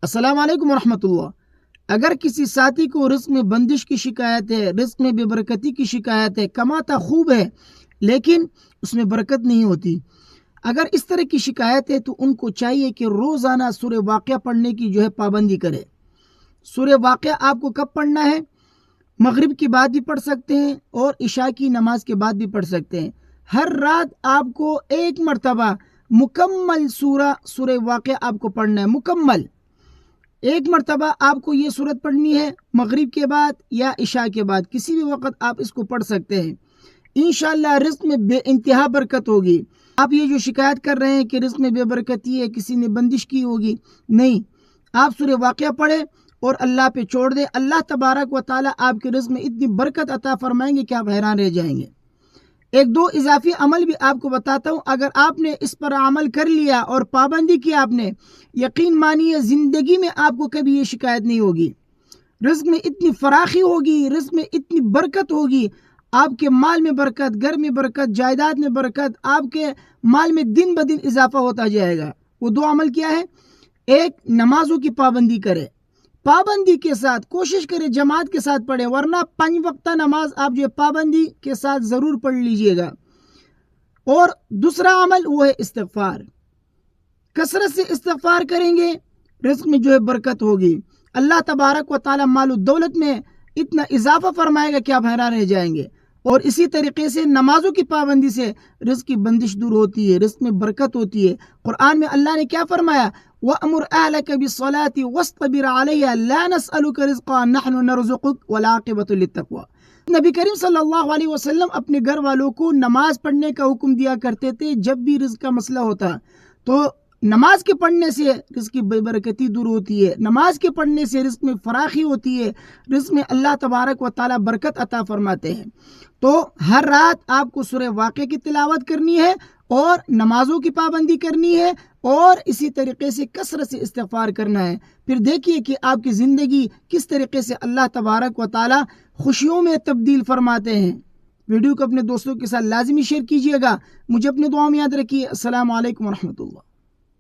السلام علیکم ورحمۃ اللہ۔ اگر کسی ساتھی کو رزق میں بندش کی شکایت ہے، رزق میں بے برکتی کی شکایت ہے، کماتا خوب ہے لیکن اس میں برکت نہیں ہوتی، اگر اس طرح کی شکایت ہے تو ان کو چاہیے کہ روزانہ سورہ واقعہ پڑھنے کی پابندی کرے۔ سورہ واقعہ آپ کو کب پڑھنا ہے؟ مغرب کے بعد بھی پڑھ سکتے ہیں اور عشاء کی نماز کے بعد بھی پڑھ سکتے ہیں۔ ہر رات آپ کو ایک مرتبہ مکمل سورہ واقعہ آپ کو پڑھنا ہے، مکمل ایک مرتبہ آپ کو یہ سورت پڑھنی ہے، مغرب کے بعد یا عشاء کے بعد، کسی بھی وقت آپ اس کو پڑھ سکتے ہیں۔ انشاءاللہ رزق میں بے انتہا برکت ہوگی۔ آپ یہ جو شکایت کر رہے ہیں کہ رزق میں بے برکتی ہے، کسی نے بندش کی ہوگی، نہیں، آپ سورہ واقعہ پڑھیں اور اللہ پہ چھوڑ دیں۔ اللہ تبارک و تعالیٰ آپ کے رزق میں اتنی برکت عطا فرمائیں گے کہ آپ حیران رہ جائیں گے۔ ایک دو اضافی عمل بھی آپ کو بتاتا ہوں، اگر آپ نے اس پر عمل کر لیا اور پابندی کی آپ نے، یقین مانیے زندگی میں آپ کو کبھی یہ شکایت نہیں ہوگی۔ رزق میں اتنی فراخی ہوگی، رزق میں اتنی برکت ہوگی، آپ کے مال میں برکت، گھر میں برکت، جائیداد میں برکت، آپ کے مال میں دن بدن اضافہ ہوتا جائے گا۔ وہ دو عمل کیا ہے؟ ایک، نمازوں کی پابندی کرے، پابندی کے ساتھ کوشش کرے جماعت کے ساتھ پڑھے، ورنہ 5 وقتہ نماز آپ پابندی کے ساتھ ضرور پڑھ لیجئے گا۔ اور دوسرا عمل وہ ہے استغفار، کثرت سے استغفار کریں گے، رزق میں برکت ہوگی، اللہ تبارک و تعالی مال و دولت میں اتنا اضافہ فرمائے گا کہ آپ حیران رہ جائیں گے۔ اور اسی طریقے سے نمازوں کی پابندی سے رزق کی بندش دور ہوتی ہے، رزق میں برکت ہوتی ہے۔ قرآن میں اللہ نے کیا فرمایا؟ وَأْمُرْ أَهْلَكَ بِالصَّلَاةِ وَاصْطَبِرْ عَلَيْهَا لَا نَسْأَلُكَ رِزْقًا نَحْنُ نَرْزُقُكَ وَالْعَاقِبَةُ لِلتَّقْوَىٰ۔ نبی کریم صلی اللہ علیہ وسلم اپنے گھر والوں کو نماز پڑھنے کا حکم دیا کرتے تھے جب بھی رزق کا مسئلہ ہوتا، تو نماز کے پڑھنے سے رزق کی بے برکتی دور ہوتی ہے، نماز کے پڑھنے سے رزق میں فراخی ہوتی ہے، رزق میں اللہ تبارک و تعالیٰ برکت عطا فرماتے ہیں۔ تو ہر رات آپ کو سورہ واقعہ کی تلاوت کرنی ہے اور نمازوں کی پابندی کرنی ہے اور اسی طریقے سے کثرت سے استغفار کرنا ہے۔ پھر دیکھیے کہ آپ کی زندگی کس طریقے سے اللہ تبارک و تعالیٰ خوشیوں میں تبدیل فرماتے ہیں۔ ویڈیو کو اپنے دوستوں کے ساتھ لازمی شیئر کیجیے گا، مجھے اپنے دعاؤں میں یاد رکھیے۔ السلام علیکم ورحمۃ اللہ۔